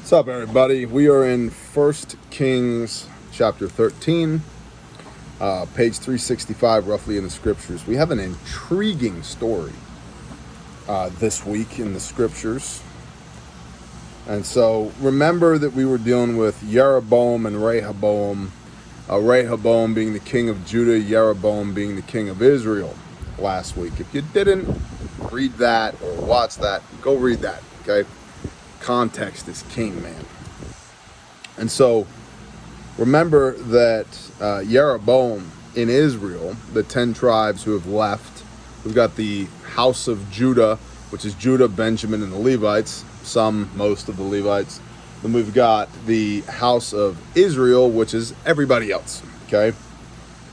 What's up, everybody? We are in 1 Kings chapter 13, page 365, roughly, in the scriptures. We have an intriguing story this week in the scriptures. And so remember that we were dealing with Jeroboam and Rehoboam, Rehoboam being the king of Judah, Jeroboam being the king of Israel last week. If you didn't read that or watch that, go read that, okay? Context is king, man. And so remember that Jeroboam in Israel, the 10 tribes who have left, we've got the house of Judah, which is Judah, Benjamin, and the Levites, most of the Levites. Then we've got the house of Israel, which is everybody else, okay?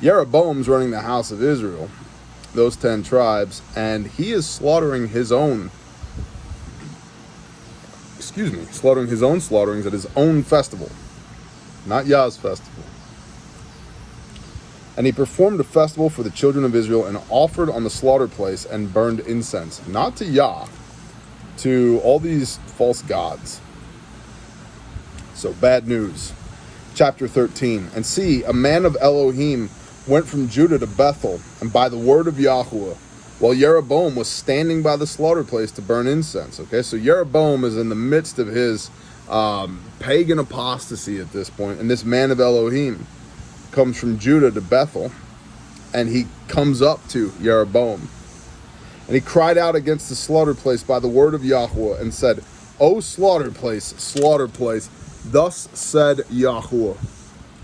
Jeroboam's running the house of Israel, those 10 tribes, and he is slaughtering his own slaughterings at his own festival, not Yah's festival. And he performed a festival for the children of Israel and offered on the slaughter place and burned incense, not to Yah, to all these false gods. So bad news. Chapter 13. And see, a man of Elohim went from Judah to Bethel, and by the word of Yahweh, while Jeroboam was standing by the slaughter place to burn incense. Okay, so Jeroboam is in the midst of his pagan apostasy at this point, and this man of Elohim comes from Judah to Bethel, and he comes up to Jeroboam, and he cried out against the slaughter place by the word of Yahweh, and said, O slaughter place, thus said Yahweh.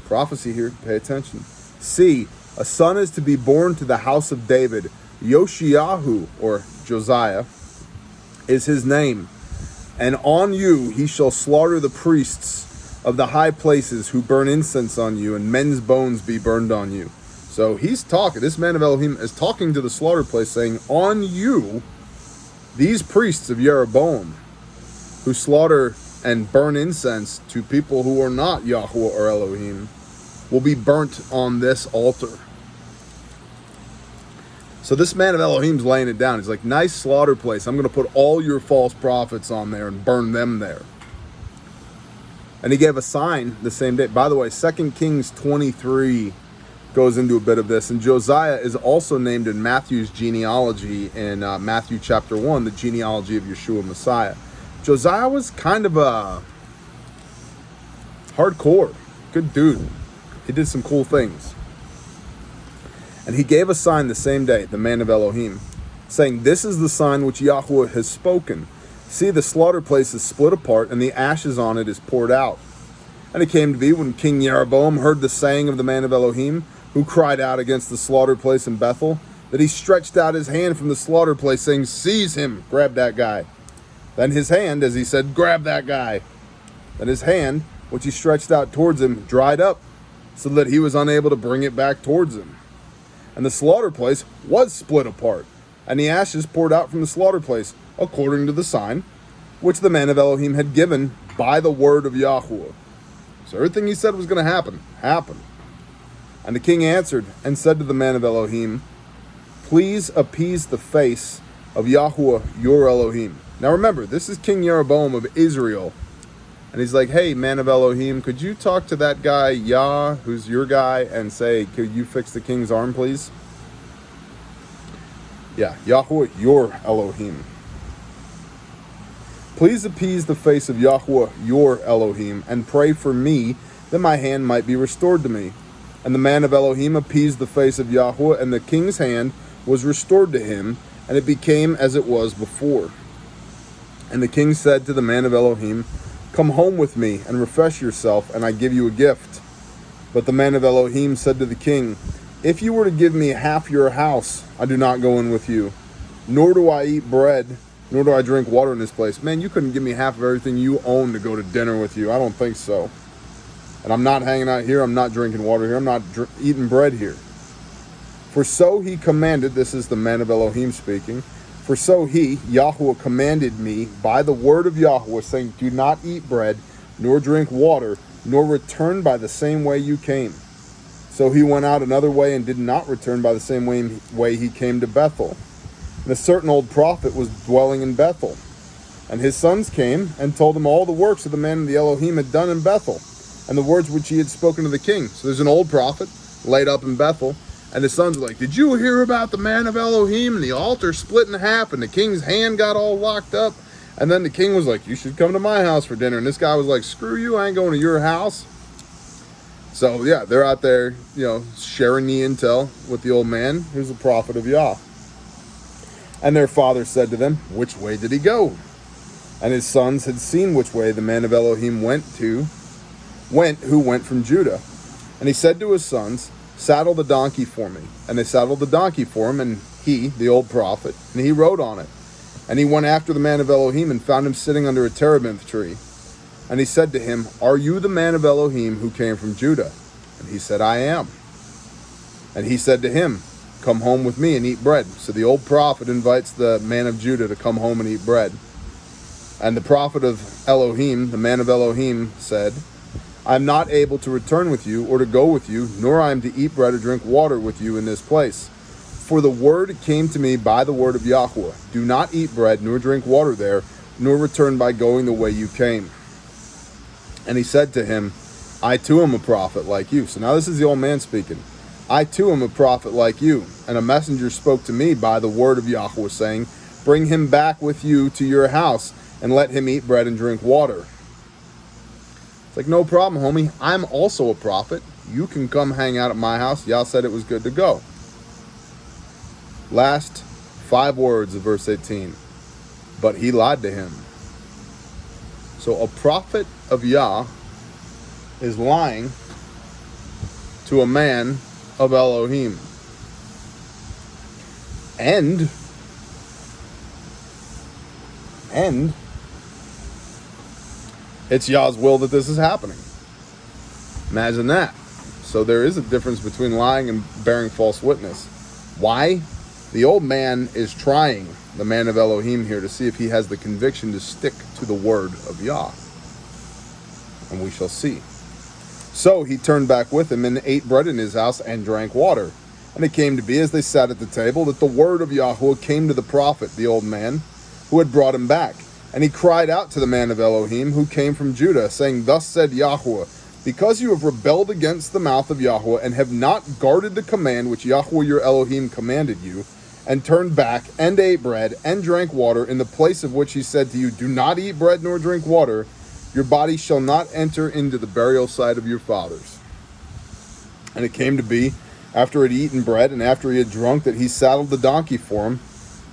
Prophecy here, pay attention. See, a son is to be born to the house of David, Yoshiyahu, or Josiah, is his name. And on you he shall slaughter the priests of the high places who burn incense on you, and men's bones be burned on you. So he's talking, this man of Elohim is talking to the slaughter place, saying, on you, these priests of Jeroboam, who slaughter and burn incense to people who are not Yahweh or Elohim, will be burnt on this altar. So this man of Elohim's laying it down. He's like, nice slaughter place. I'm going to put all your false prophets on there and burn them there. And he gave a sign the same day. By the way, 2 Kings 23 goes into a bit of this. And Josiah is also named in Matthew's genealogy in Matthew chapter 1, the genealogy of Yeshua Messiah. Josiah was kind of a hardcore, good dude. He did some cool things. And he gave a sign the same day, the man of Elohim, saying, this is the sign which Yahweh has spoken. See, the slaughter place is split apart, and the ashes on it is poured out. And it came to be, when King Jeroboam heard the saying of the man of Elohim, who cried out against the slaughter place in Bethel, that he stretched out his hand from the slaughter place, saying, seize him, grab that guy. Then his hand, as he said, grab that guy. Then his hand, which he stretched out towards him, dried up, so that he was unable to bring it back towards him. And the slaughter place was split apart, and the ashes poured out from the slaughter place, according to the sign which the man of Elohim had given by the word of Yahweh. So everything he said was going to happen, happened. And the king answered and said to the man of Elohim, please appease the face of Yahweh your Elohim. Now remember, this is King Jeroboam of Israel. And he's like, hey, man of Elohim, could you talk to that guy, Yah, who's your guy, and say, could you fix the king's arm, please? Yeah, Yahweh, your Elohim. Please appease the face of Yahweh, your Elohim, and pray for me that my hand might be restored to me. And the man of Elohim appeased the face of Yahweh, and the king's hand was restored to him, and it became as it was before. And the king said to the man of Elohim, come home with me and refresh yourself, and I give you a gift. But the man of Elohim said to the king, if you were to give me half your house, I do not go in with you, nor do I eat bread, nor do I drink water in this place. Man, you couldn't give me half of everything you own to go to dinner with you. I don't think so. And I'm not hanging out here. I'm not drinking water here. I'm not eating bread here. For so he commanded, this is the man of Elohim speaking, for so he, Yahweh, commanded me by the word of Yahweh, saying, do not eat bread, nor drink water, nor return by the same way you came. So he went out another way and did not return by the same way he came to Bethel. And a certain old prophet was dwelling in Bethel. And his sons came and told him all the works of the man the Elohim had done in Bethel, and the words which he had spoken to the king. So there's an old prophet laid up in Bethel, and his sons were like, did you hear about the man of Elohim? And the altar split in half, and the king's hand got all locked up. And then the king was like, you should come to my house for dinner. And this guy was like, screw you, I ain't going to your house. So yeah, they're out there, sharing the intel with the old man who's a prophet of Yah. And their father said to them, which way did he go? And his sons had seen which way the man of Elohim went who went from Judah. And he said to his sons, saddle the donkey for me. And they saddled the donkey for him, and he, the old prophet, and he rode on it. And he went after the man of Elohim and found him sitting under a terebinth tree. And he said to him, are you the man of Elohim who came from Judah? And he said, I am. And he said to him, come home with me and eat bread. So the old prophet invites the man of Judah to come home and eat bread. And the prophet of Elohim, the man of Elohim, said, I am not able to return with you or to go with you, nor I am to eat bread or drink water with you in this place. For the word came to me by the word of Yahweh. Do not eat bread nor drink water there, nor return by going the way you came. And he said to him, I too am a prophet like you. So now this is the old man speaking. I too am a prophet like you. And a messenger spoke to me by the word of Yahweh, saying, bring him back with you to your house, and let him eat bread and drink water. It's like, no problem, homie. I'm also a prophet. You can come hang out at my house. Yah said it was good to go. Last 5 words of verse 18. But he lied to him. So a prophet of Yah is lying to a man of Elohim. And it's Yah's will that this is happening. Imagine that. So there is a difference between lying and bearing false witness. Why? The old man is trying, the man of Elohim here, to see if he has the conviction to stick to the word of Yah. And we shall see. So he turned back with him and ate bread in his house and drank water. And it came to be, as they sat at the table, that the word of Yahweh came to the prophet, the old man, who had brought him back. And he cried out to the man of Elohim, who came from Judah, saying, thus said Yahweh, because you have rebelled against the mouth of Yahweh, and have not guarded the command which Yahweh your Elohim commanded you, and turned back, and ate bread, and drank water, in the place of which he said to you, do not eat bread nor drink water, your body shall not enter into the burial site of your fathers. And it came to be, after he had eaten bread, and after he had drunk, that he saddled the donkey for him,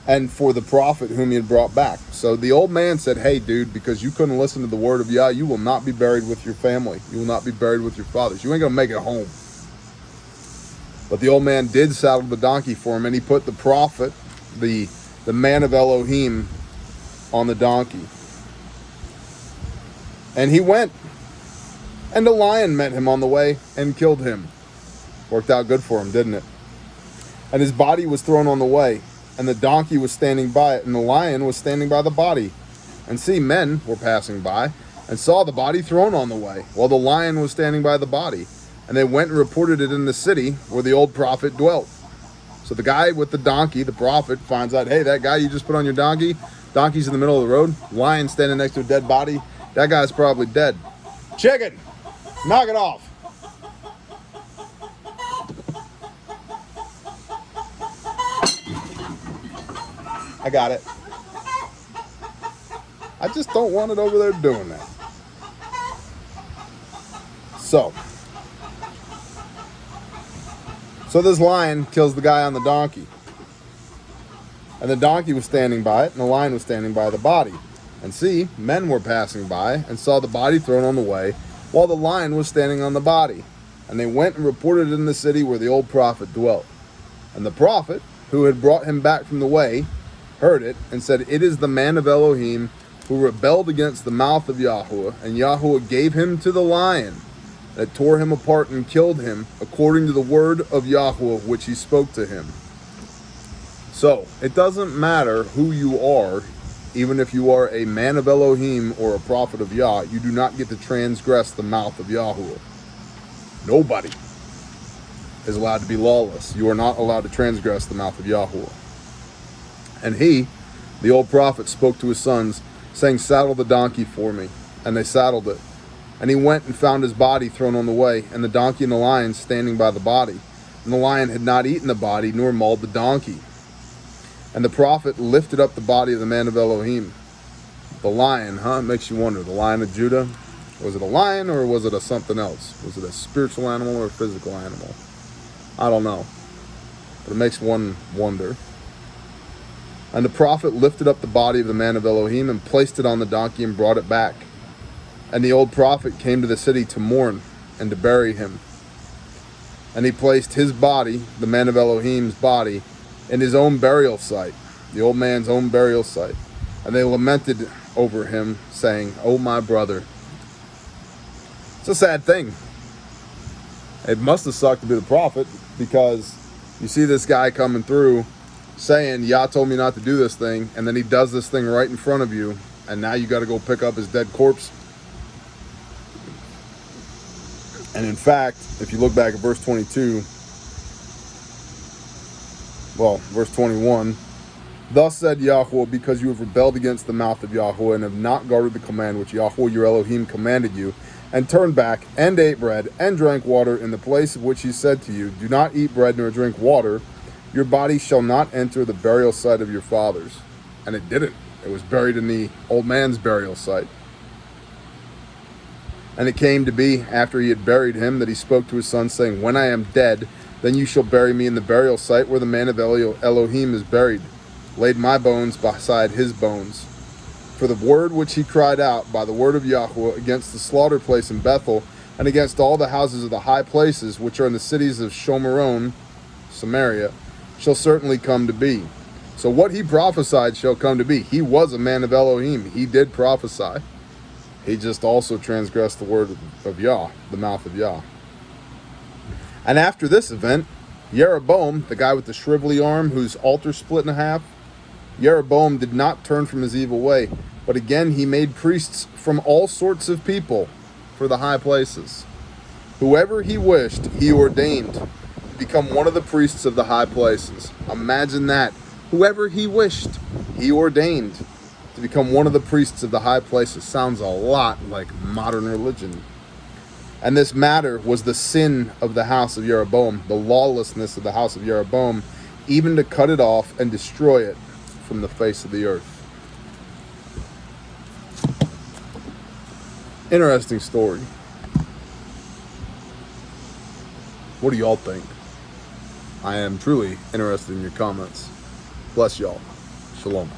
and for the prophet whom he had brought back. So the old man said, hey, dude, because you couldn't listen to the word of Yah, you will not be buried with your family. You will not be buried with your fathers. You ain't going to make it home. But the old man did saddle the donkey for him, and he put the prophet, the man of Elohim, on the donkey. And he went, and a lion met him on the way and killed him. Worked out good for him, didn't it? And his body was thrown on the way, and the donkey was standing by it, and the lion was standing by the body. And see, men were passing by, and saw the body thrown on the way, while the lion was standing by the body. And they went and reported it in the city where the old prophet dwelt. So the guy with the donkey, the prophet, finds out, hey, that guy you just put on your donkey, donkey's in the middle of the road, lion standing next to a dead body, that guy's probably dead. Chicken, knock it off. I got it. I just don't want it over there doing that. So this lion kills the guy on the donkey. And the donkey was standing by it, and the lion was standing by the body. And see, men were passing by and saw the body thrown on the way, while the lion was standing on the body. And they went and reported it in the city where the old prophet dwelt. And the prophet, who had brought him back from the way, heard it, and said, it is the man of Elohim who rebelled against the mouth of Yahweh, and Yahweh gave him to the lion, that tore him apart and killed him, according to the word of Yahweh which he spoke to him. So, it doesn't matter who you are, even if you are a man of Elohim or a prophet of Yah, you do not get to transgress the mouth of Yahweh. Nobody is allowed to be lawless. You are not allowed to transgress the mouth of Yahweh. And he, the old prophet, spoke to his sons, saying, "Saddle the donkey for me." And they saddled it. And he went and found his body thrown on the way, and the donkey and the lion standing by the body. And the lion had not eaten the body, nor mauled the donkey. And the prophet lifted up the body of the man of Elohim. The lion, huh? It makes you wonder. The Lion of Judah? Was it a lion or was it a something else? Was it a spiritual animal or a physical animal? I don't know. But it makes one wonder. And the prophet lifted up the body of the man of Elohim and placed it on the donkey and brought it back. And the old prophet came to the city to mourn and to bury him. And he placed his body, the man of Elohim's body, in his own burial site, the old man's own burial site. And they lamented over him, saying, "Oh, my brother." It's a sad thing. It must have sucked to be the prophet, because you see this guy coming through saying, "Yah told me not to do this thing," and then he does this thing right in front of you, and now you got to go pick up his dead corpse. And in fact, if you look back at verse 22, verse 21, "Thus said Yahweh, because you have rebelled against the mouth of Yahweh and have not guarded the command which Yahweh your Elohim commanded you, and turned back and ate bread and drank water in the place of which he said to you, do not eat bread nor drink water, your body shall not enter the burial site of your fathers." And it didn't. It was buried in the old man's burial site. "And it came to be, after he had buried him, that he spoke to his son, saying, When I am dead, then you shall bury me in the burial site where the man of Elohim is buried, laid my bones beside his bones. For the word which he cried out by the word of Yahweh against the slaughter place in Bethel, and against all the houses of the high places which are in the cities of Shomeron, Samaria, shall certainly come to be." So what he prophesied shall come to be. He was a man of Elohim. He did prophesy. He just also transgressed the word of Yah, the mouth of Yah. And after this event, Jeroboam, the guy with the shrivelly arm whose altar split in half, Jeroboam did not turn from his evil way, but again he made priests from all sorts of people for the high places. Whoever he wished, he ordained to become one of the priests of the high places. Imagine that. Whoever he wished, he ordained to become one of the priests of the high places. Sounds a lot like modern religion. And this matter was the sin of the house of Jeroboam, the lawlessness of the house of Jeroboam, even to cut it off and destroy it from the face of the earth. Interesting story. What do y'all think? I am truly interested in your comments. Bless y'all. Shalom.